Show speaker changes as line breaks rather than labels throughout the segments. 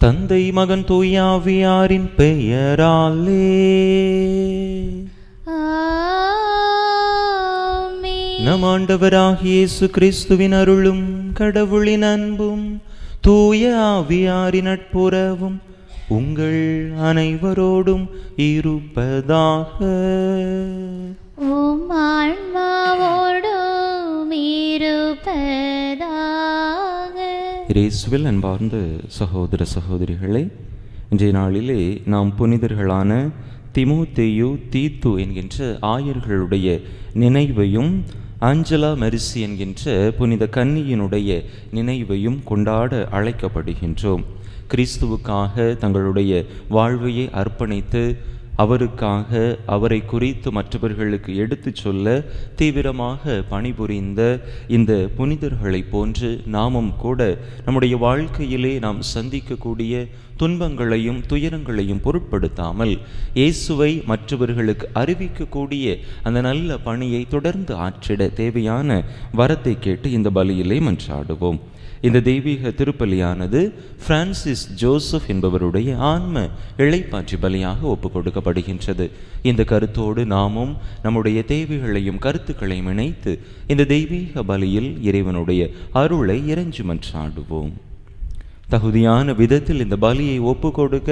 தந்தை மகன் தூயாவியாரின் பெயராலே நம் ஆண்டவராகிய இயேசு கிறிஸ்துவின் அருளும் கடவுளின் அன்பும் தூய ஆவியாரின் நட்புறவும் உங்கள் அனைவரோடும் இருப்பதாக.
உம் ஆன்மாவோடும் இருப்பதாக.
இயேசுவில் அன்பார்ந்த சகோதர சகோதரிகளே, இன்றைய நாளிலே நாம் புனிதர்களான திமோத்தேயு, தீத்து என்கின்ற ஆயர்களுடைய நினைவையும் ஆஞ்சலா மெரிசி என்கின்ற புனித கன்னியினுடைய நினைவையும் கொண்டாட அழைக்கப்படுகின்றோம். கிறிஸ்துவுக்காக தங்களுடைய வாழ்வையை அர்ப்பணித்து அவருக்காக அவரை குறித்து மற்றவர்களுக்கு எடுத்து சொல்ல தீவிரமாக பணிபுரிந்த இந்த புனிதர்களை போன்று நாமும் கூட நம்முடைய வாழ்க்கையிலே நாம் சந்திக்கக்கூடிய துன்பங்களையும் துயரங்களையும் பொருட்படுத்தாமல் இயேசுவை மற்றவர்களுக்கு அறிவிக்கக்கூடிய அந்த நல்ல பணியை தொடர்ந்து ஆற்றிட தேவையான வரத்தை கேட்டு இந்த பலியிலே மன்றாடுவோம். இந்த தெய்வீக திருப்பலியானது பிரான்சிஸ் ஜோசப் என்பவருடைய ஆன்ம இளைப்பாற்றி பலியாக ஒப்புக் கொடுக்கப்படுகின்றது. இந்த கருத்தோடு நாமும் நம்முடைய தேவைகளையும் கருத்துக்களையும் இணைத்து இந்த தெய்வீக பலியில் இறைவனுடைய அருளை இறைஞ்சி மன்றாடுவோம். தகுதியான விதத்தில் இந்த பலியை ஒப்புக் கொடுக்க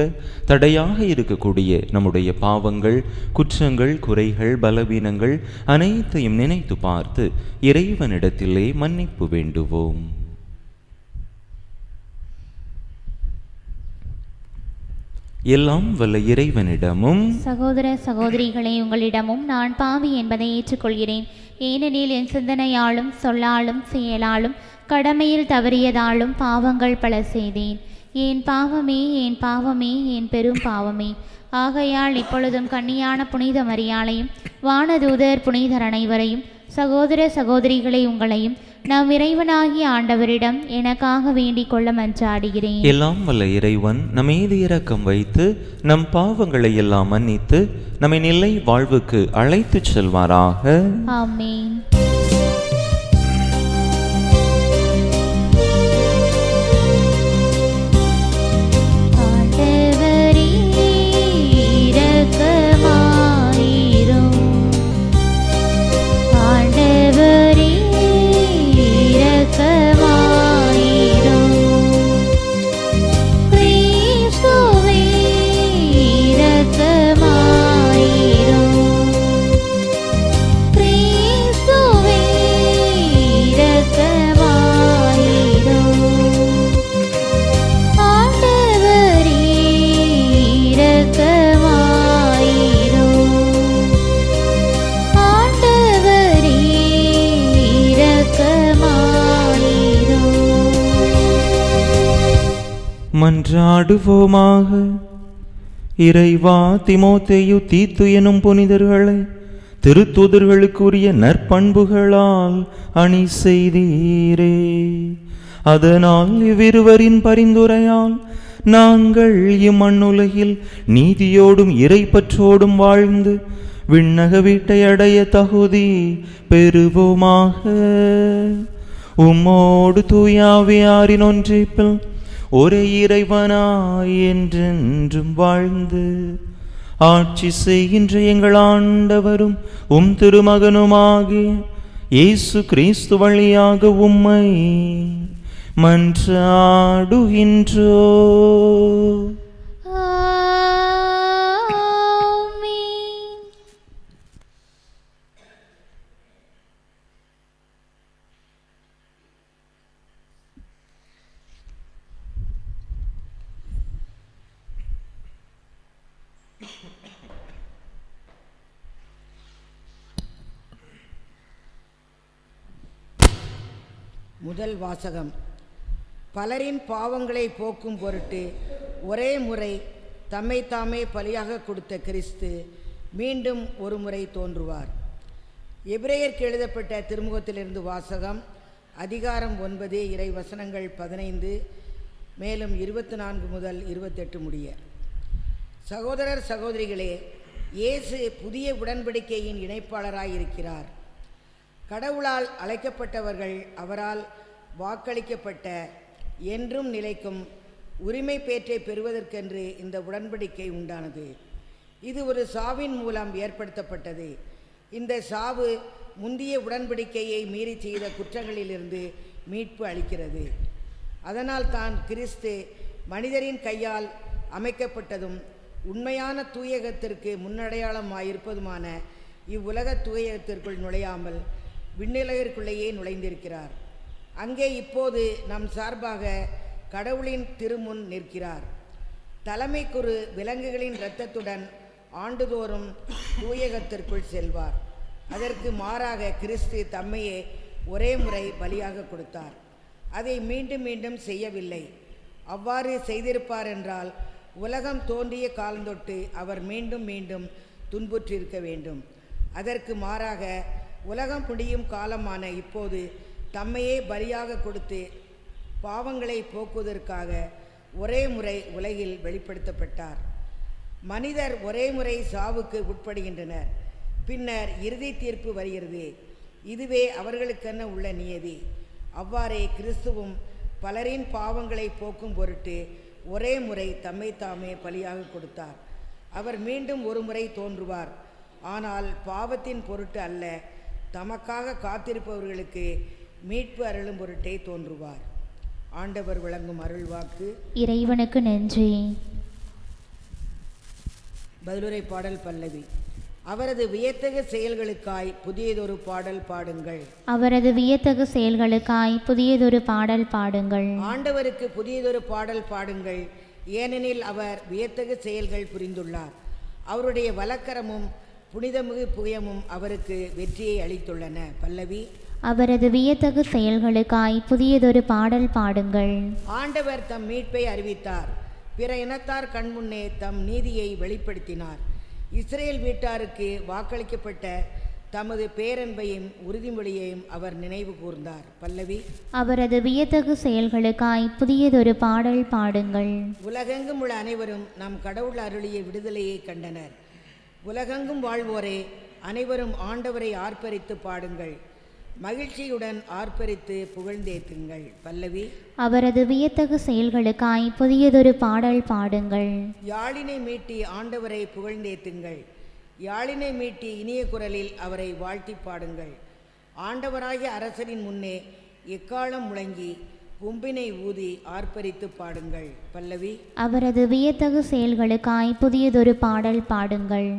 தடையாக இருக்கக்கூடிய நம்முடைய பாவங்கள், குற்றங்கள், குறைகள், பலவீனங்கள் அனைத்தையும் நினைத்து பார்த்து இறைவனிடத்திலே மன்னிப்பு வேண்டுவோம். எல்லாம் வல்ல இறைவனிடமும்
சகோதர சகோதரிகளே, உங்களிடமும் நான் பாவி என்பதை ஏற்றுக்கொள்கிறேன். ஏனெனில் என் சிந்தனையாலும் சொல்லாலும் செயலாலும் கடமையில் தவறியதாலும் பாவங்கள் பல செய்தேன். என் பாவமே, என் பாவமே, என் பெரும் பாவமே. ஆகையால் இப்பொழுதும் கன்னியான புனித மரியாளையும் வானதூதர் புனிதர் அனைவரையும் சகோதர சகோதரிகளை உங்களையும் நம் இறைவனாகிய ஆண்டவரிடம் எனக்காக வேண்டிக் கொள்ள மன்றாடுகிறேன்.
எல்லாம் வல்ல இறைவன் நம் மீது இரக்கம் வைத்து நம் பாவங்களை எல்லாம் மன்னித்து நம்மை நிலை வாழ்வுக்கு அழைத்து செல்வாராக.
ஆமென்.
மன்றாடுவோமாக. இறைவா, திமோத்தேயு, தீத்து எனும் புனிதர்களை திருத்தூதர்களுக்குரிய நற்பண்புகளால் அணி செய்தீரே. அதனால் இவ்விருவரின் பரிந்துரையால் நாங்கள் இம்மண்ணுலகில் நீதியோடும் இறைப்பற்றோடும் வாழ்ந்து விண்ணக வீட்டை அடைய தகுதி பெறுவோமாக. உம்மோடு தூயாவியாரின் ஒன்றிப்பில் ஒரே இறைவனாய் என்றென்றும் வாழ்ந்து ஆட்சி செய்கின்ற எங்கள் ஆண்டவரும் உம் திருமகனுமாகிய இயேசு கிறிஸ்து வழியாக உம்மை மன்றாடுகின்றோ.
முதல் வாசகம். பலரின் பாவங்களை போக்கும் பொருட்டு ஒரே முறை தம்மை தாமே பலியாக கொடுத்த கிறிஸ்து மீண்டும் ஒரு முறை தோன்றுவார். எபிரேயருக்கு எழுதப்பட்ட திருமுகத்திலிருந்து வாசகம். அதிகாரம் 9, இறை வசனங்கள் 15 மேலும் 24 முதல் 28 முடிய. சகோதரர் சகோதரிகளே, இயேசு புதிய உடன்படிக்கையின் இணைப்பாளராய் இருக்கிறார். கடவுளால் அழைக்கப்பட்டவர்கள் அவரால் வாக்களிக்கப்பட்ட என்றும் நிலைக்கும் உரிமை பேற்றை பெறுவதற்கென்று இந்த உடன்படிக்கை உண்டானது. இது ஒரு சாவின் மூலம் ஏற்படுத்தப்பட்டது. இந்த சாவு முந்திய உடன்படிக்கையை மீறி செய்த குற்றங்களிலிருந்து மீட்பு அளிக்கிறது. அதனால் தான் கிறிஸ்து மனிதரின் கையால் அமைக்கப்பட்டதும் உண்மையான தூயகத்திற்கு முன்னடையாளமாயிருப்பதுமான இவ்வுலக தூயகத்திற்குள் நுழையாமல் விண்ணுலகிற்குள்ளேயே நுழைந்திருக்கிறார். அங்கே இப்போது நம் சார்பாக கடவுளின் திருமுன் நிற்கிறார். தலைமை குரு விலங்குகளின் இரத்தத்துடன் ஆண்டுதோறும் தூயகத்திற்குள் செல்வார். அதற்கு மாறாக கிறிஸ்து தம்மையே ஒரே முறை பலியாக கொடுத்தார். அதை மீண்டும் மீண்டும் செய்யவில்லை. அவ்வாறு செய்திருப்பார் என்றால் உலகம் தோன்றிய காலந்தொட்டு அவர் மீண்டும் மீண்டும் துன்புற்றிருக்க வேண்டும். அதற்கு மாறாக உலகம் முடியும் காலமான இப்போது தம்மையே பலியாக கொடுத்து பாவங்களை போக்குவதற்காக ஒரே முறை உலகில் வெளிப்படுத்தப்பட்டார். மனிதர் ஒரே முறை சாவுக்கு உட்படுகின்றனர். பின்னர் இறுதி தீர்ப்பு வருகிறது. இதுவே அவர்களுக்கென உள்ள நியதி. அவ்வாறே கிறிஸ்துவும் பலரின் பாவங்களை போக்கும் பொருட்டு ஒரே முறை தம்மை தாமே பலியாக கொடுத்தார். அவர் மீண்டும் ஒரு முறை தோன்றுவார். ஆனால் பாவத்தின் பொருட்டு அல்ல, தமக்காக காத்திருப்பவர்களுக்கு மீட்பு அருளும் பொருட்டே தோன்றுவார். ஆண்டவர் வழங்கும் அருள்வாக்கு.
இறைவனுக்கு நன்றி.
பதிலுரை பாடல் பல்லவி. அவரது வியத்தகு செயல்களுக்காய் புதியதொரு பாடல் பாடுங்கள்.
அவரது வியத்தகு செயல்களுக்காய் புதியதொரு பாடல் பாடுங்கள்.
ஆண்டவருக்கு புதியதொரு பாடல் பாடுங்கள், ஏனெனில் அவர் வியத்தகு செயல்கள் புரிந்துள்ளார். அவருடைய வலக்கரமும் புனிதமிகு புயமும் அவருக்கு வெற்றியை அளித்துள்ளன. பல்லவி.
அவரது வியத்தகு செயல்களுக்காய் புதியதொரு பாடல் பாடுங்கள்.
ஆண்டவர் தம் மீட்பை அறிவித்தார். பிற இனத்தார் கண்முன்னே தம் நீதியை வெளிப்படுத்தினார். இஸ்ரேல் வீட்டாருக்கு வாக்களிக்கப்பட்ட தமது பேரன்பையும் உறுதிமொழியையும் அவர் நினைவு கூர்ந்தார். பல்லவி.
அவரது வியத்தகு செயல்களுக்காய் புதியதொரு பாடல் பாடுங்கள்.
உலகெங்கும் உள்ள அனைவரும் நம் கடவுள் அருளிய விடுதலையை கண்டனர். உலகெங்கும் வாழ்வோரே அனைவரும் ஆண்டவரை ஆர்ப்பரித்து பாடுங்கள், மகிழ்ச்சியுடன் ஆர்ப்பரித்து புகழ்ந்தேத்துங்கள். பல்லவி. அவரது
வியத்தகு செயல்களுக்காய் புதியதொரு பாடல் பாடுங்கள்.
யாழினை மீட்டி ஆண்டவரை புகழ்ந்தேத்துங்கள், யாழினை மீட்டி இனிய குரலில் அவரை வாழ்த்தி பாடுங்கள். ஆண்டவராகிய அரசரின் முன்னே எக்காலம் முழங்கி கொம்பினை ஊதி ஆர்ப்பரித்து பாடுங்கள். பல்லவி.
அவரது வியத்தகு செயல்களுக்காய் புதியதொரு பாடல் பாடுங்கள்.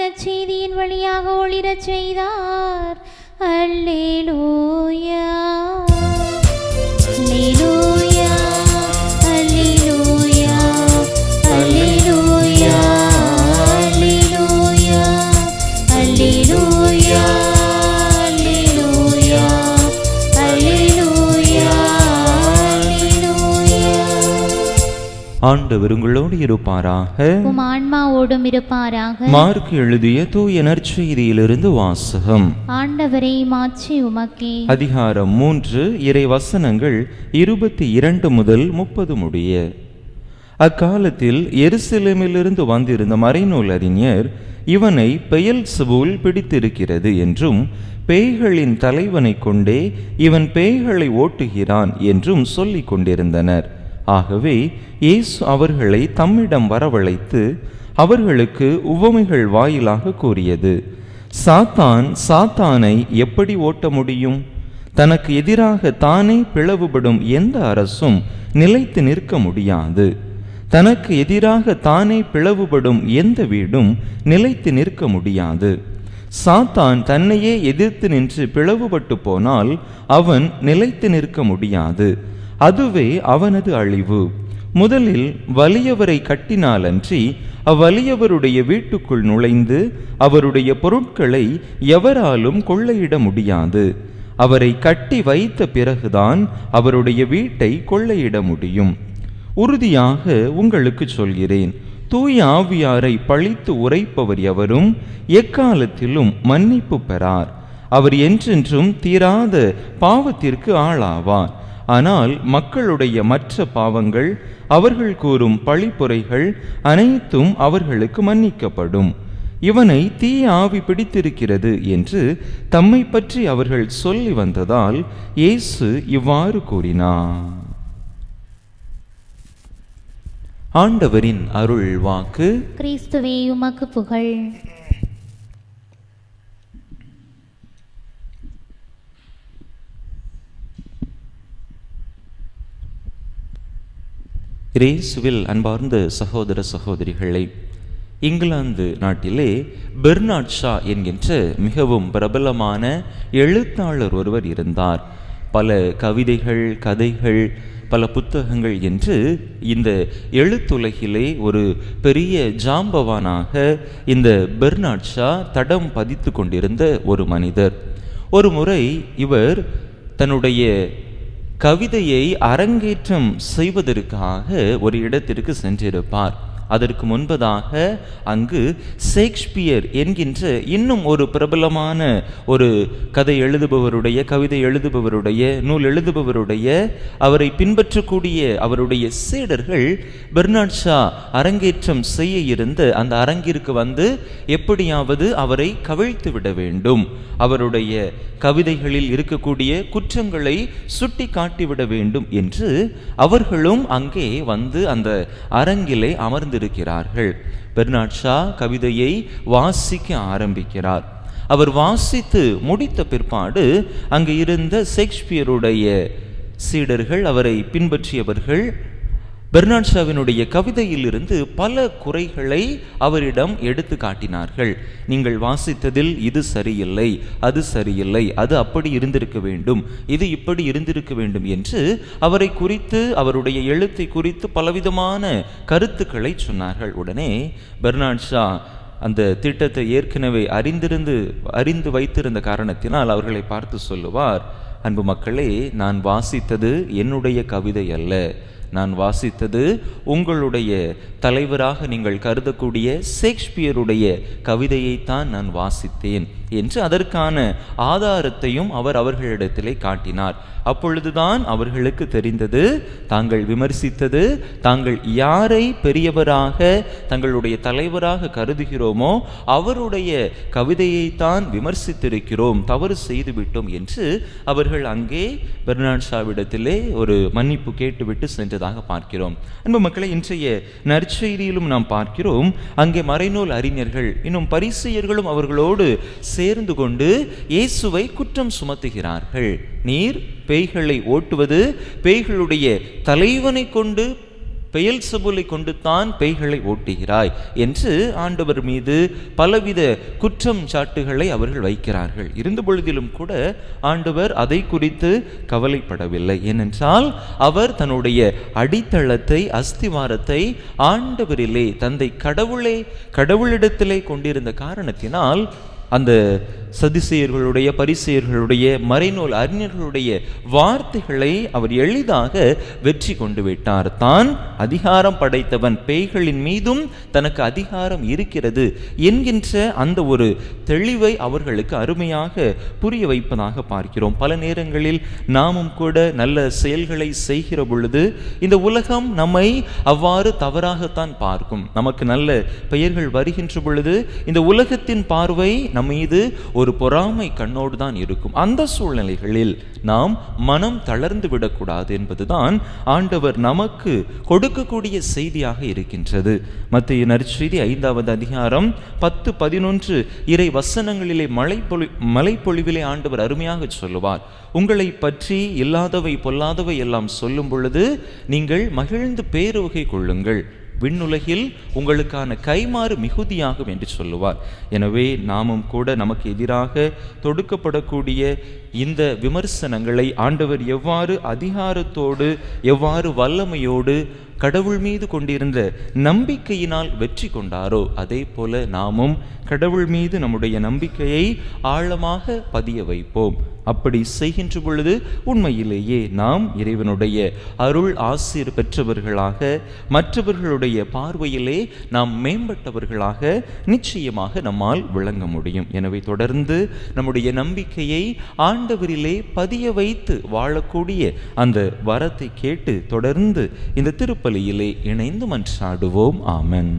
நற்செய்தியின் வழியாக ஒளிரச் செய்தார். அல்லேலூயா அல்லேலூயா அல்லேலூயா அல்லேலூயா அல்லேலூயா அல்லேலூயா அல்லேலூயா அல்லேலூயா அல்லேலூயா.
ஆண்டவர் உங்களோடு இருப்பாராக,
உம் ஆன்மாவோடும் இருப்பாராக.
மார்க் எழுதிய தூய நற்செய்தியிலிருந்து வாசகம்.
ஆண்டவரே மாட்சி உமக்கே.
அதிகாரம் 3 இறை வசனங்கள் 22 முதல் 30 முடிய. அக்காலத்தில் எருசலேமிலிருந்து வந்திருந்த மறைநூல் அறிஞர் இவனை பெயல்செபூல் பிடித்திருக்கிறது என்றும் பேய்களின் தலைவனை கொண்டே இவன் பேய்களை ஓட்டுகிறான் என்றும் சொல்லிக் கொண்டிருந்தனர். ஆகவே இயேசு அவர்களை தம்மிடம் வரவழைத்து அவர்களுக்கு உவமைகள் வாயிலாக கூறியது: சாத்தான் சாத்தானை எப்படி ஓட்ட முடியும்? தனக்கு எதிராக தானே பிளவுபடும் எந்த அரசும் நிலைத்து நிற்க முடியாது. தனக்கு எதிராக தானே பிளவுபடும் எந்த வீடும் நிலைத்து நிற்க முடியாது. சாத்தான் தன்னையே எதிர்த்து நின்று பிளவுபட்டு போனால் அவன் நிலைத்து நிற்க முடியாது. அதுவே அவனது அழிவு. முதலில் வலியவரை கட்டினாலன்றி அவ்வலியவருடைய வீட்டுக்குள் நுழைந்து அவருடைய பொருட்களை எவராலும் கொள்ளையிட முடியாது. அவரை கட்டி வைத்த பிறகுதான் அவருடைய வீட்டை கொள்ளையிட முடியும். உறுதியாக உங்களுக்கு சொல்கிறேன், தூய ஆவியாரை பழித்து உரைப்பவர் எவரும் எக்காலத்திலும் மன்னிப்பு பெறார். அவர் என்றென்றும் தீராத பாவத்திற்கு ஆளாவார். ஆனால் மக்களுடைய மற்ற பாவங்கள், அவர்கள் கூறும் பழிப்புரைகள் அனைத்தும் அவர்களுக்கு மன்னிக்கப்படும். இவனை தீய ஆவி பிடித்திருக்கிறது என்று தம்மை பற்றி அவர்கள் சொல்லி வந்ததால் இயேசு இவ்வாறு கூறினார். ஆண்டவரின் அருள் வாக்கு.
கிறிஸ்துவே உமக்கு புகழ்.
இயேசுவில் அன்பார்ந்த சகோதர சகோதரிகளை, இங்கிலாந்து நாட்டிலே பெர்னார்ட் ஷா என்கின்ற மிகவும் பிரபலமான எழுத்தாளர் ஒருவர் இருந்தார். பல கவிதைகள், கதைகள், பல புத்தகங்கள் என்று இந்த எழுத்துலகிலே ஒரு பெரிய ஜாம்பவானாக இந்த பெர்னார்ட் ஷா தடம் பதித்து கொண்டிருந்த ஒரு மனிதர். ஒரு முறை இவர் தன்னுடைய கவிதையை அரங்கேற்றம் செய்வதற்காக ஒரு இடத்திற்கு சென்றிருப்பார். அதற்கு முன்பதாக அங்கு ஷேக்ஸ்பியர் என்கின்ற இன்னும் ஒரு பிரபலமான ஒரு கதை எழுதுபவருடைய, கவிதை எழுதுபவருடைய, நூல் எழுதுபவருடைய, அவரை பின்பற்றக்கூடிய அவருடைய சீடர்கள் பெர்னார்ட் ஷா அரங்கேற்றம் செய்ய இருந்த அந்த அரங்கிற்கு வந்து எப்படியாவது அவரை கவிழ்த்து விட வேண்டும், அவருடைய கவிதைகளில் இருக்கக்கூடிய குற்றங்களை சுட்டி காட்டிவிட வேண்டும் என்று அவர்களும் அங்கே வந்து அந்த அரங்கிலே அமர்ந்திருக்கிறார்கள். பெர்னார்ட் ஷா கவிதையை வாசிக்க ஆரம்பிக்கிறார். அவர் வாசித்து முடித்த பிற்பாடு அங்கு இருந்த ஷேக்ஸ்பியருடைய சீடர்கள், அவரை பின்பற்றியவர்கள், பெர்னார்ட் ஷாவினுடைய கவிதையிலிருந்து பல குறைகளை அவரிடம் எடுத்து காட்டினார்கள். நீங்கள் வாசித்ததில் இது சரியில்லை, அது சரியில்லை, அது அப்படி இருந்திருக்க வேண்டும், இது இப்படி இருந்திருக்க வேண்டும் என்று அவரை குறித்து, அவருடைய எழுத்தை குறித்து பலவிதமான கருத்துக்களை சொன்னார்கள். உடனே பெர்னார்ட் ஷா அந்த திட்டத்தை ஏற்கனவே அறிந்து வைத்திருந்த காரணத்தினால் அவர்களை பார்த்து சொல்லுவார், அன்பு மக்களே, நான் வாசித்தது என்னுடைய கவிதை அல்ல, நான் வாசித்தது உங்களுடைய தலைவராக நீங்கள் கருதக்கூடிய ஷேக்ஸ்பியருடைய கவிதையைத்தான் நான் வாசித்தேன் என்று அதற்கான ஆதாரத்தையும் அவர் அவர்களிடத்திலே காட்டினார். அப்பொழுதுதான் அவர்களுக்கு தெரிந்தது, தாங்கள் விமர்சித்தது, தாங்கள் யாரை பெரியவராக தங்களுடைய தலைவராக கருதுகிறோமோ அவருடைய கவிதையைத்தான் விமர்சித்திருக்கிறோம், தவறு செய்துவிட்டோம் என்று அவர்கள் அங்கே பெர்னார்ட் ஷாவிடத்திலே ஒரு மன்னிப்பு கேட்டுவிட்டு சென்றதாக பார்க்கிறோம். அன்பு மக்களை, இன்றைய நற்செய்தியிலும் நாம் பார்க்கிறோம், அங்கே மறைநூல் அறிஞர்கள் இன்னும் பரிசேயர்களும் அவர்களோடு சேர்ந்து கொண்டு இயேசுவை குற்றம் சுமத்துகிறார்கள். நீர் பேய்களை ஓட்டுவது பேய்களுடைய தலைவனை கொண்டு, பெயல்செபூலை கொண்டு தான் பேய்களை ஓட்டுகிறாய் என்று ஆண்டவர் மீது பலவித குற்றம் சாட்டுகளை அவர்கள் வைக்கிறார்கள். இருந்த பொழுதிலும் கூட ஆண்டவர் அதை குறித்து கவலைப்படவில்லை. ஏனென்றால் அவர் தன்னுடைய அடித்தளத்தை, அஸ்திவாரத்தை ஆண்டவரிலே, தந்தை கடவுளிடத்திலே கொண்டிருந்த காரணத்தினால் அந்த சதுசேயர்களுடைய, பரிசேயர்களுடைய, மறைநூல் அறிஞர்களுடைய வார்த்தைகளை அவர் எளிதாக வெற்றி கொண்டு விட்டார். தான் அதிகாரம் படைத்தவன், பேய்களின் மீதும் தனக்கு அதிகாரம் இருக்கிறது என்கின்ற அந்த ஒரு தெளிவை அவர்களுக்கு அருமையாக புரிய வைப்பதாக பார்க்கிறோம். பல நேரங்களில் நாமும் கூட நல்ல செயல்களை செய்கிற பொழுது இந்த உலகம் நம்மை அவ்வாறு தவறாகத்தான் பார்க்கும். நமக்கு நல்ல பெயர்கள் வருகின்ற பொழுது இந்த உலகத்தின் பார்வை நம்மீது ஒரு பொறாமை கண்ணோடு தான் இருக்கும். அந்த சூழ்நிலைகளில் நாம் மனம் தளர்ந்து விடக்கூடாது என்பதுதான் ஆண்டவர் நமக்கு கொடுக்கக்கூடிய செய்தியாக இருக்கின்றது. மத்தேயு நற்செய்தி 5வது அதிகாரம் 10-11 இறை வசனங்களிலே மலைப்பொழிவிலே ஆண்டவர் அருமையாக சொல்லுவார். உங்களை பற்றி இல்லாதவை பொல்லாதவை எல்லாம் சொல்லும் பொழுது நீங்கள் மகிழ்ந்து பேருவகை கொள்ளுங்கள், விண்ணுலகில் உங்களுக்கான கைமாறு மிகுதியாகும் என்று சொல்லுவார். எனவே நாமும் கூட நமக்கு எதிராக தொடுக்கப்படக்கூடிய இந்த விமர்சனங்களை ஆண்டவர் எவ்வாறு அதிகாரத்தோடு எவ்வாறு வல்லமையோடு கடவுள் மீது கொண்டிருந்த நம்பிக்கையினால் வெற்றி கொண்டாரோ அதே போல நாமும் கடவுள் மீது நம்முடைய நம்பிக்கையை ஆழமாக பதிய வைப்போம். அப்படி செய்கின்ற பொழுது உண்மையிலேயே நாம் இறைவனுடைய அருள் ஆசீர் பெற்றவர்களாக, மற்றவர்களுடைய பார்வையிலே நாம் மேம்பட்டவர்களாக நிச்சயமாக நம்மால் விளங்க முடியும். எனவே தொடர்ந்து நம்முடைய நம்பிக்கையை ஆண்டவரிலே பதிய வைத்து வாழக்கூடிய அந்த வரத்தை கேட்டு தொடர்ந்து இந்த திருப்பலியிலே இணைந்து மன்றாடுவோம். ஆமென்.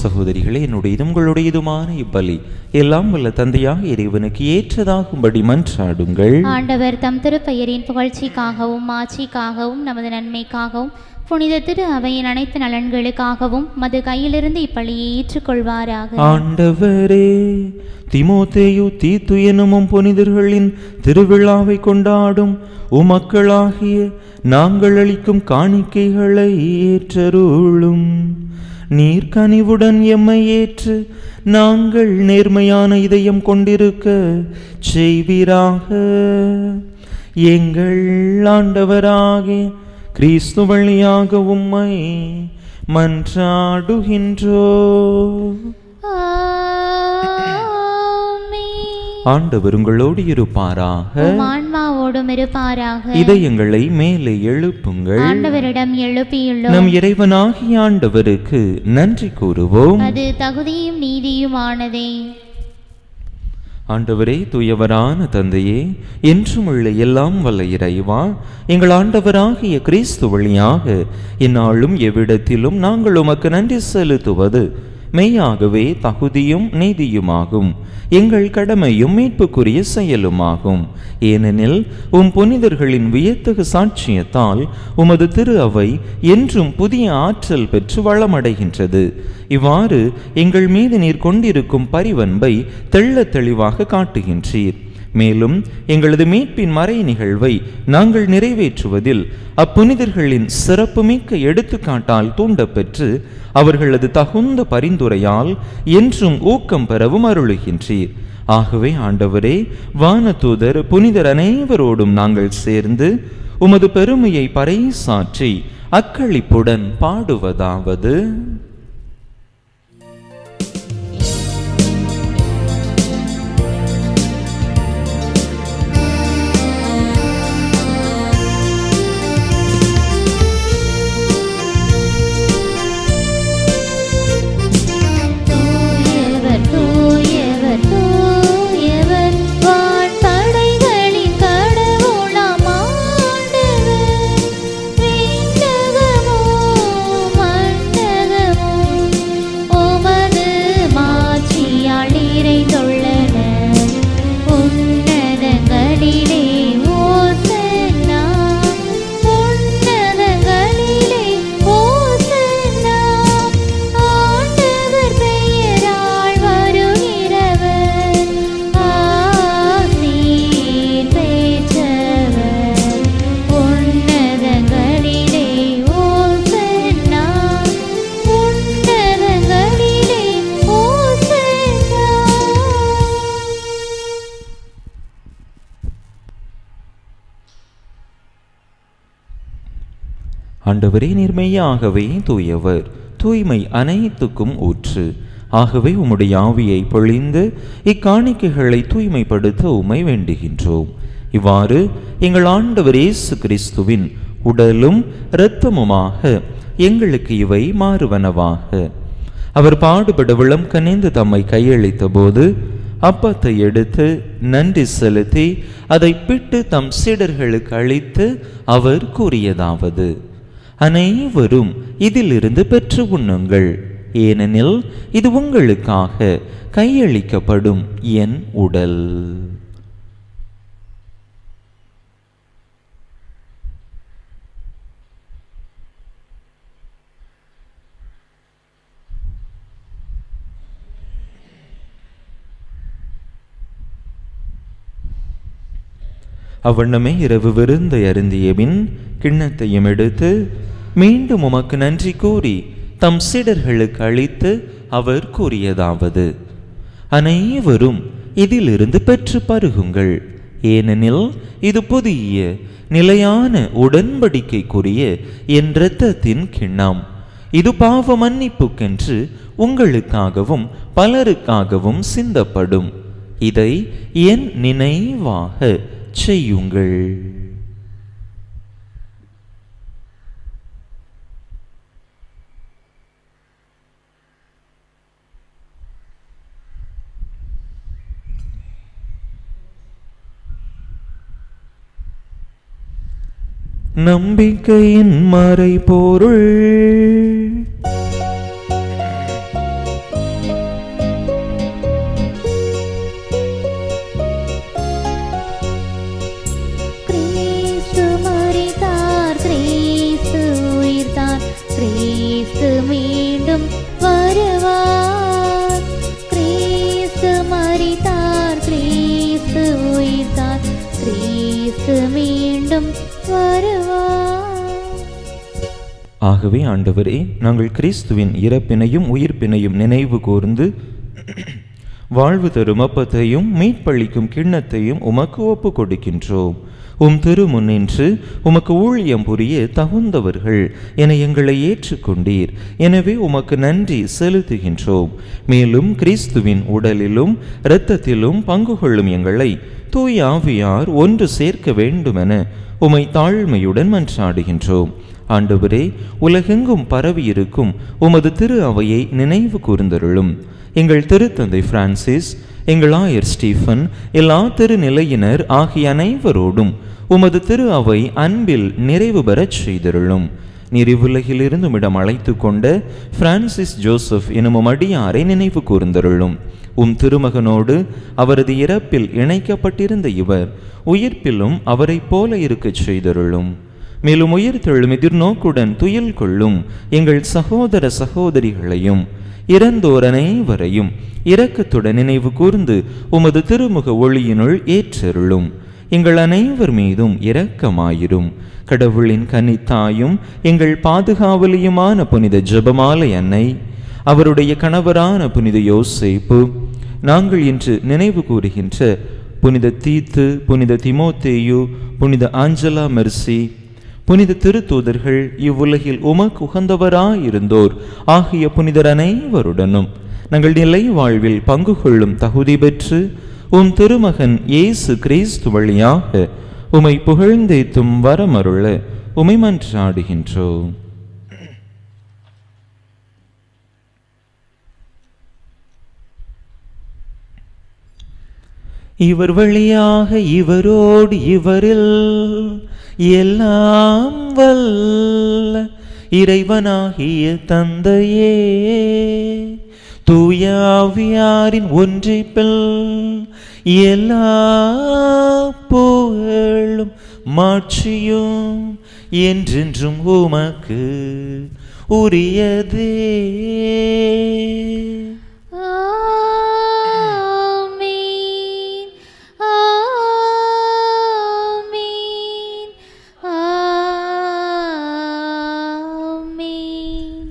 சகோதரிகளே, என்னுடையதும் உங்களுடையதுமான இப்பலி எல்லாம் வல்ல தந்தையாக இறைவனுக்கு ஏற்றதாகும்படி மன்றாடுங்கள்.
ஆண்டவர் தம் திருப்பெயரின் புகழ்ச்சிக்காகவும் ஆட்சிக்காகவும் நமது நன்மைக்காகவும் புனித திரு அவையின் அனைத்து நலன்களுக்காகவும் மது கையிலிருந்து இப்பலியை ஏற்றுக்கொள்வாராக.
ஆண்டவரே, தீமோத்தேயு தீத்து எனும் புனிதர்களின் திருவிழாவை கொண்டாடும் உமக்களாகிய நாங்கள் அளிக்கும் காணிக்கைகளை ஏற்றருளும். நீர் கனிவுடன் எம்மை ஏற்று நாங்கள் நேர்மையான இதயம் கொண்டிருக்க செய்வீராக. எங்கள் ஆண்டவராகிய கிறிஸ்து வழியாக உம்மை மன்றாடுகின்றோ. ஆண்டவர் உங்களோடு இருப்பாராக,
ஆன்மாவோடும் இருப்பாராக.
இதயங்களை மேலே எழுப்புங்கள்.
ஆண்டவரிடம் எழுப்பியுள்ளோம்.
நம் இறைவனாகிய ஆண்டவருக்கு நன்றி கூறுவோம்.
அது தகுதியும் நீதியுமானதே.
ஆண்டவரே, தூயவரான தந்தையே, என்றும் உள்ள எல்லாம் வல்ல இறைவா, எங்கள் ஆண்டவராகிய கிறிஸ்து வழியாக இந்நாளும் எவ்விடத்திலும் நாங்கள் உமக்கு நன்றி செலுத்துவது மெய்யாகவே தகுதியும் நீதியுமாகும், எங்கள் கடமையும் மீட்புக்குரிய செயலுமாகும். ஏனெனில் புனிதர்களின் வியத்தகு சாட்சியத்தால் உமது திரு அவை என்றும் புதிய ஆற்றல் பெற்று வளமடைகின்றது. இவ்வாறு எங்கள் மீது நீர் கொண்டிருக்கும் பரிவன்பை தெள்ளத் தெளிவாக காட்டுகின்றீர். மேலும் எங்களது மீட்பின் மறை நிகழ்வை நாங்கள் நிறைவேற்றுவதில் அப்புனிதர்களின் சிறப்புமிக்க எடுத்துக்காட்டால் தூண்டப்பெற்று அவர்களது தகுந்த பரிந்துரையால் என்றும் ஊக்கம் பெறவும் அருளுகின்றீர். ஆகவே ஆண்டவரே, வானதூதர் புனிதர் அனைவரோடும் நாங்கள் சேர்ந்து உமது பெருமையை பறைசாற்றி அக்களிப்புடன் பாடுவதாவது: ஆண்டவரே, நீர் மெய்யாகவே தூயவர், தூய்மை அனைத்துக்கும் ஊற்று. ஆகவே உம்முடைய ஆவியை பொழிந்து இக்காணிக்கைகளை தூய்மைப்படுத்த உம்மை வேண்டுகின்றோம். இவ்வாறு எங்கள் ஆண்டவர் இயேசு கிறிஸ்துவின் உடலும் இரத்தமுமாக எங்களுக்கு இவை மாறுவனவாக. அவர் பாடுபட விளம் கனிந்து தம்மை கையளித்த போது அப்பத்தை எடுத்து நன்றி செலுத்தி அதை பிட்டு தம் சீடர்களுக்கு அளித்து அவர் கூறியதாவது: அனைவரும் இதிலிருந்து பெற்று உண்ணுங்கள், ஏனெனில் இது உங்களுக்காக கையளிக்கப்படும் என் உடல். அவ்வண்ணமே இரவு விருந்தை அருந்திய பின் கிண்ணத்தையும் எடுத்து மீண்டும் உமக்கு நன்றி கூறி தம் சீடர்களுக்கு அளித்து அவர் கூறியதாவது: அனைவரும் இதிலிருந்து பெற்று பருகுங்கள், ஏனெனில் இது புதிய நிலையான உடன்படிக்கைக்குரிய என் இரத்தத்தின் கிண்ணம். இது பாவ மன்னிப்புக்கென்று உங்களுக்காகவும் பலருக்காகவும் சிந்தப்படும். இதை என் நினைவாக செய்யுங்கள். நம்பிக்கையின் மறைபொருள். ஆகவே ஆண்டவரே, நாங்கள் கிறிஸ்துவின் இறப்பினையும் உயிர்ப்பினையும் நினைவு கூர்ந்து வாழ்வு தரும் அப்பத்தையும் மீட்பளிக்கும் கிண்ணத்தையும் உமக்கு ஒப்பு கொடுக்கின்றோம். உம் திருமுன்னின்று உமக்கு ஊழியம் புரிய தகுந்தவர்கள் என எங்களை ஏற்றுக்கொண்டீர். எனவே உமக்கு நன்றி செலுத்துகின்றோம். மேலும் கிறிஸ்துவின் உடலிலும் இரத்தத்திலும் பங்கு கொள்ளும் எங்களை தூய ஆவியார் ஒன்று சேர்க்க வேண்டுமென உமை தாழ்மையுடன் மன்றாடுகின்றோம். ஆண்டவரே, உலகெங்கும் பரவியிருக்கும் உமது திரு அவையை நினைவு கூர்ந்தருளும். எங்கள் திருத்தந்தை பிரான்சிஸ், எங்கள் ஆயர் ஸ்டீஃபன், எல்லா திருநிலையினர் ஆகிய அனைவரோடும் உமது திரு அவை அன்பில் நிறைவு பெறச் செய்தருளும். நீர் இவ்வுலகிலிருந்து இடம் அழைத்து கொண்ட பிரான்சிஸ் ஜோசப் எனும் அடியாரை நினைவு கூர்ந்தருளும். உம் திருமகனோடு அவரது இறப்பில் இணைக்கப்பட்டிருந்த இவர் உயிர்ப்பிலும் அவரை போல இருக்கச் செய்தருளும். மேலும் உயிர்த்தெழும் எதிர்நோக்குடன் துயில் கொள்ளும் எங்கள் சகோதர சகோதரிகளையும் இறந்தோர் அனைவரையும் இரக்கத்துடன் நினைவு கூர்ந்து உமது திருமுக ஒளியினுள் ஏற்றருளும். எங்கள் அனைவர் மீதும் இரக்கமாயிரும். கடவுளின் கன்னித்தாயும் எங்கள் பாதுகாவலியுமான புனித ஜெபமாலை அன்னை, அவருடைய கணவரான புனித யோசேப்பு, நாங்கள் இன்று நினைவு கூறுகின்ற புனித தீத்து, புனித திமோத்தேயு, புனித ஆஞ்சலா மெர்சி, புனித திருத்தூதர்கள், இவ்வுலகில் உமக்கு உகந்தவராயிருந்தோர் ஆகிய புனிதர் அனைவருடனும் நாங்கள் நிலை வாழ்வில் பங்கு கொள்ளும் தகுதி பெற்று உம் திருமகன் இயேசு கிறிஸ்து வழியாக உமை புகழ்ந்தேத்தும் வரமருள உமை மன்றாடுகின்றோம். இவர் வழியாக இவரோடு இவரில் எல்லாம் வல்ல இறைவனாகிய தந்தையே, தூய ஆவியாரின் ஒன்றிப்பில் எல்லா புகழும் மாட்சியும் என்றென்றும் உமக்கு உரியதே.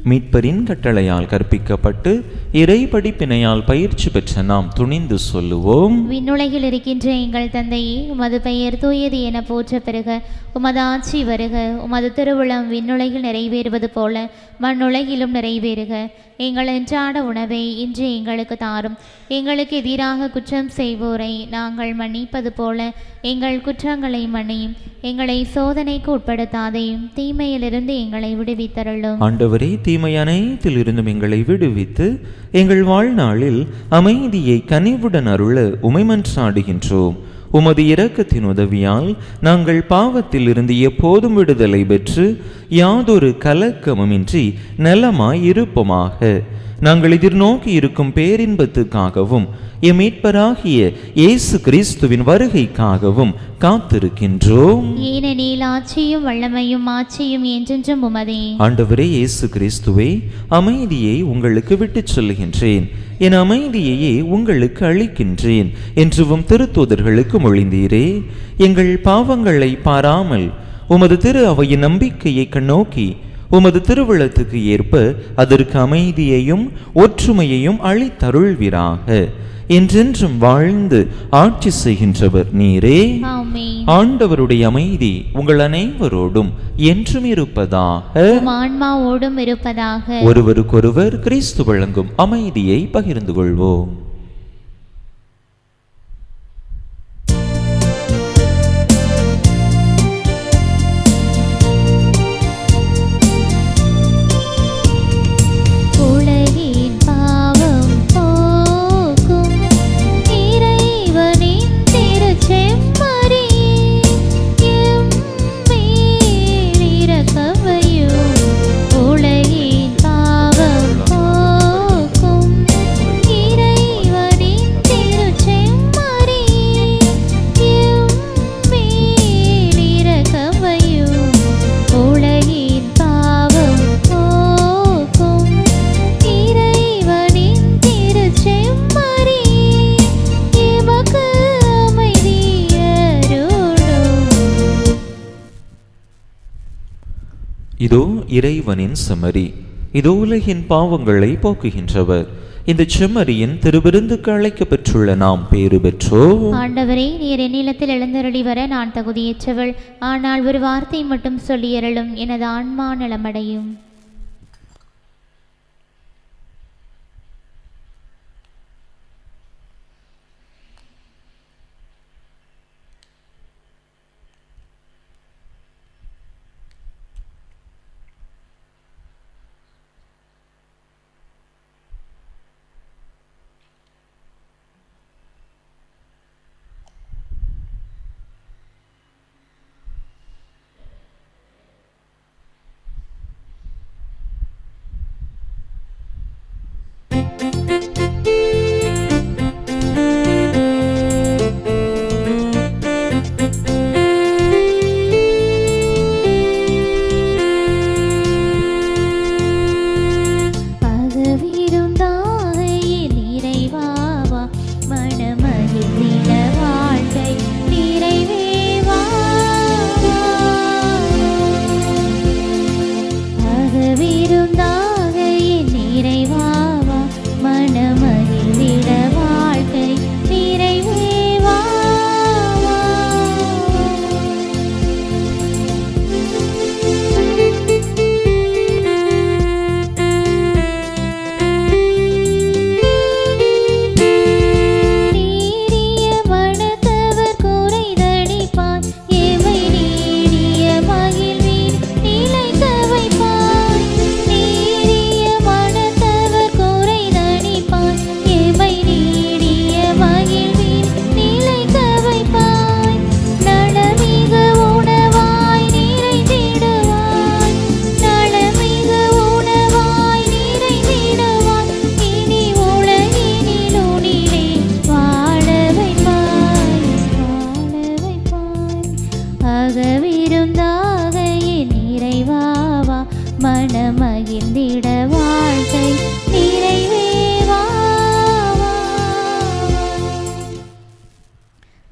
மீட்பரின் கட்டளையால் கற்பிக்கப்பட்டு இறை படிப்பினையால் பயிற்சி பெற்ற நாம் துணிந்து சொல்லுவோம்.
விண்ணுலகில் இருக்கின்ற எங்கள் தந்தையே, உமது பெயர் தூயது என போற்ற பெறுக. உமது ஆட்சி வருக. உமது திருவுளம் விண்ணுலகில் நிறைவேறுவது போல மண்ணுலகிலும் நிறைவேறுக. எங்கள் அன்றாட உணவை இன்று எங்களுக்கு தாரும். எங்களுக்கு எதிராக குற்றம் செய்வோரை நாங்கள் மன்னிப்பது போல எங்கள் குற்றங்களை மன்னியும். எங்களை சோதனைக்கு உட்படுத்தாதையும் தீமையிலிருந்து எங்களை விடுவித்தருளும்.
ஆண்டவரே, தீமை அனைத்தில் இருந்தும் எங்களை விடுவித்து எங்கள் வாழ்நாளில் அமைதியை கனிவுடன் அருள உமை மன்றாடுகின்றோம். உமது இரக்கத்தின் உதவியால் நாங்கள் பாவத்தில் இருந்து எப்போதும் விடுதலை பெற்று யாதொரு கலக்கமுமின்றி நலமாய் இருப்போமாக. நாங்கள் எதிர்நோக்கி இருக்கும் பேரின்பத்துக்காகவும் எம் மீட்பராகிய இயேசு கிறிஸ்துவின் வருகைக்காகவும் காத்திருக்கின்றோம்.
ஏனெனில் ஆட்சியும் வல்லமையும் மாட்சியும் என்றென்றும் உமதே.
ஆண்டவரே இயேசு கிறிஸ்துவே, அமைதியை உங்களுக்கு விட்டுச் சொல்லுகின்றேன், என் அமைதியையே உங்களுக்கு அளிக்கின்றேன் என்றும் திருத்தூதர்களுக்கு மொழிந்தீரே. எங்கள் பாவங்களை பாராமல் உமது திரு அவையின் நம்பிக்கையை கண்ணோக்கி உமது திருவுளத்துக்கு ஏற்ப அதற்கு அமைதியையும் ஒற்றுமையையும் அளித்தருள்வீராக. என்றென்றும் வாழ்ந்து ஆட்சி செய்கின்றவர் நீரே.
ஆமென்.
ஆண்டவருடைய அமைதி உங்கள் அனைவரோடும் என்றும் இருப்பதாக.
உம் ஆன்மாவோடும் இருப்பதாக.
ஒருவருக்கொருவர் கிறிஸ்து வழங்கும் அமைதியை பகிர்ந்து கொள்வோம். இதோ இறைவனின் செம்மறி, இதோ உலகின் பாவங்களை போக்குகின்றவர். இந்த செம்மறியின் திருவிருந்துக்கு அழைக்க பெற்றுள்ள நாம் பேறு பெற்றோம்.
ஆண்டவரே, நீர் என்னிடத்தில் எழுந்தருளி வர நான் தகுதியற்றவள். ஆனால் ஒரு வார்த்தை மட்டும் சொல்லியருளும், எனது ஆன்மா நலமடையும்.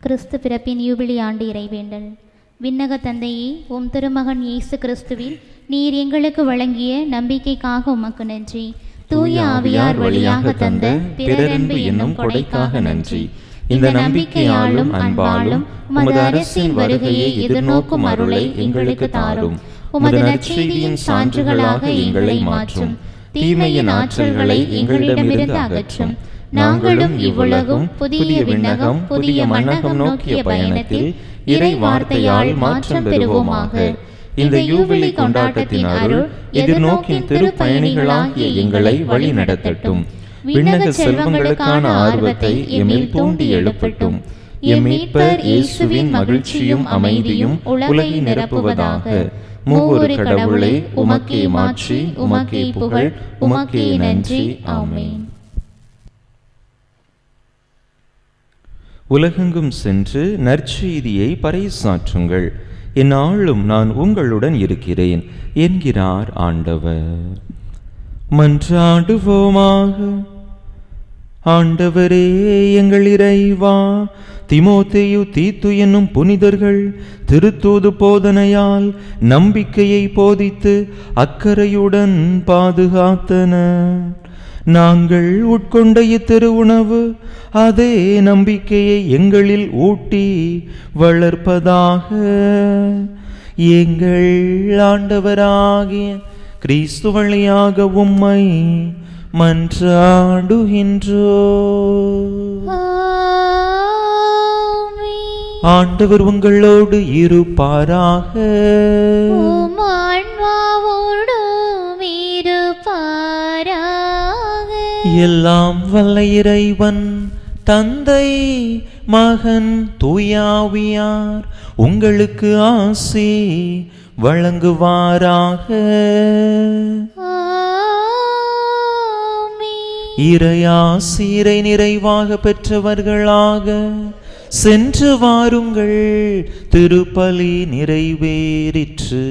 கிறிஸ்து பிறப்பின் யூபிலி ஆண்டு இறைவேண்டல். விண்ணக தந்தையே, உம் திருமகன் இயேசு கிறிஸ்துவில் நீர் எங்களுக்கு வழங்கிய நம்பிக்கைக்காக உமக்கு நன்றி. தூய ஆவியார் வழியாக தந்த பிறரன்பு என்னும் கொடைக்காக நன்றி. இந்த நம்பிக்கையாலும் அன்பாலும் உமது அரசின் வருகையை எதிர்நோக்கும் அருளை எங்களுக்கு தாரும். உமது நற்செய்தியின் சான்றுகளாக எங்களை மாற்றும். தீமையின் ஆற்றல்களை எங்களிடமிருந்து அகற்றும். நாங்களும் இவ்வுலகும் புதிய விண்ணகம் புதிய மண்ணகம் நோக்கிய பயணத்தில் இறை வார்த்தையால் மாற்றம் பெறுவோமாக. இந்த யூபிலி கொண்டாட்டத்தின் அருள் எதிர்நோக்கின் திருப்பயணிகளாகிய எங்களை வழி நடத்தட்டும். விண்ணக செல்வங்களுக்கான ஆர்வத்தை எம்மில் தூண்டி எழுப்பட்டும். எம் மீட்பர் இயேசுவின் மகிழ்ச்சியும் அமைதியும் உலகை நிரப்புவதாக. மூவொரு கடவுளே, உமக்கே மாட்சி, உமக்கே புகழ், உமக்கே நன்றி. ஆமென்.
உலகெங்கும் சென்று நற்செய்தியை பறைசாற்றுங்கள். எந்நாளும் நான் உங்களுடன் இருக்கிறேன் என்கிறார் ஆண்டவர். மன்றாடுவோமாக. ஆண்டவரே, எங்கள் இறைவா, தீமோத்தேயு தீத்து என்னும் புனிதர்கள் திருத்தூது போதனையால் நம்பிக்கையை போதித்து அக்கறையுடன் பாதுகாத்தனர். நாங்கள் உட்கொண்ட இத்திரு உணவு அதே நம்பிக்கையை எங்களில் ஊட்டி வளர்ப்பதாக. எங்கள் ஆண்டவராகிய கிறிஸ்து வழியாக உம்மை மன்றாடுகின்றோம். ஆண்டவர் உங்களோடு இருப்பாராக. எல்லாம் வல்ல இறைவன் தந்தை மகன் தூயாவியார் உங்களுக்கு ஆசி வழங்குவாராக. இறையாசிரை நிறைவாக பெற்றவர்களாக சென்று வாருங்கள். திருப்பலி நிறைவேறிற்று.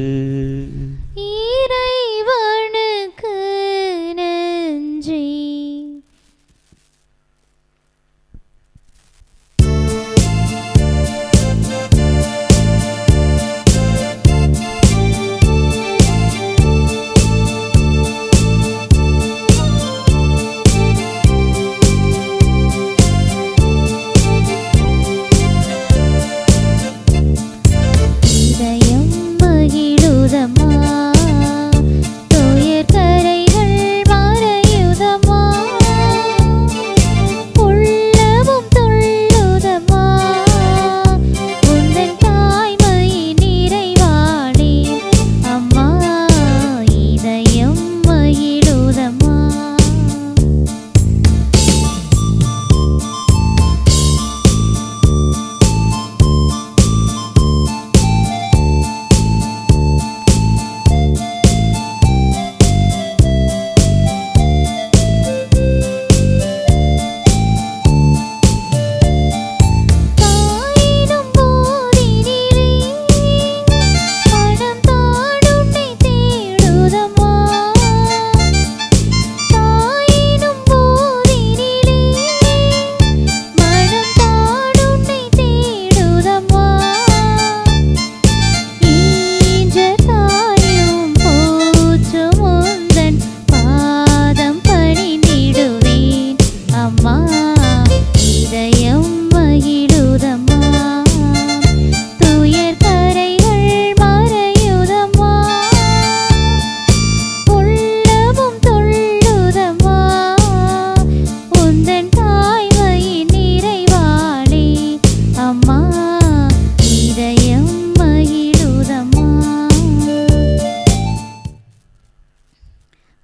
இறைவனுக்கு நன்றி.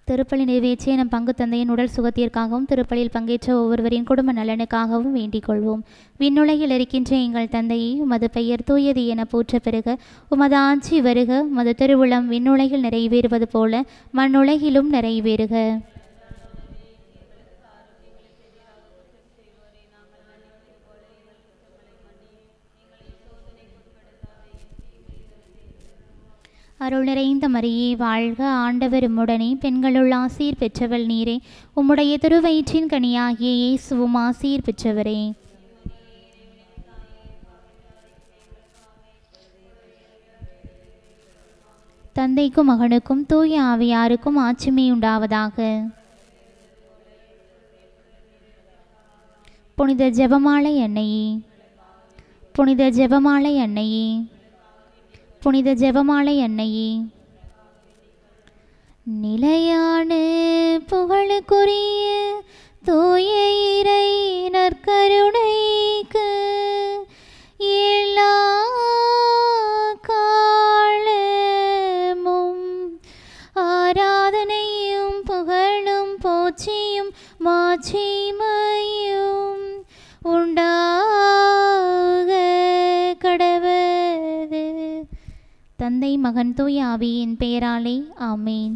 திருப்பலி நிறைவேற்றிய நம் பங்கு தந்தையின் உடல் சுகத்திற்காகவும் திருப்பலியில் பங்கேற்ற ஒவ்வொருவரின் குடும்ப நலனுக்காகவும் வேண்டிக் கொள்வோம். விண்ணுலகில் இருக்கின்ற எங்கள் தந்தையை, உமது பெயர் தூயது என போற்ற பெறுக. உமது ஆட்சி வருக. உமது திருவுளம் விண்ணுலகில் நிறைவேறுவது போல மண்ணுலகிலும் நிறைவேறுக. அருள் நிறைந்த மரியே வாழ்க, ஆண்டவர் உம்முடனே, பெண்களுள் ஆசீர் பெற்றவள் நீரே. உம்முடைய திருவயிற்றின் கனியாகிய இயேசுவும் ஆசீர் பெற்றவரே. தந்தைக்கும் மகனுக்கும் தூய ஆவியாருக்கும் ஆட்சிமை உண்டாவதாக. புனித ஜெபமாலை அன்னையே, புனித ஜெபமாலை அன்னையே, புனித ஜெபமாலை அன்னையே, நிலையான புகழுக்குரிய தூய இறை நற்கருணைக்கு எல்லா காலமும் ஆராதனையும் புகழும் போற்றியும் மாட்சிமையும் உண்டாக கடவது. தந்தை மகன் தூய ஆவியின் பெயராலே ஆமேன்.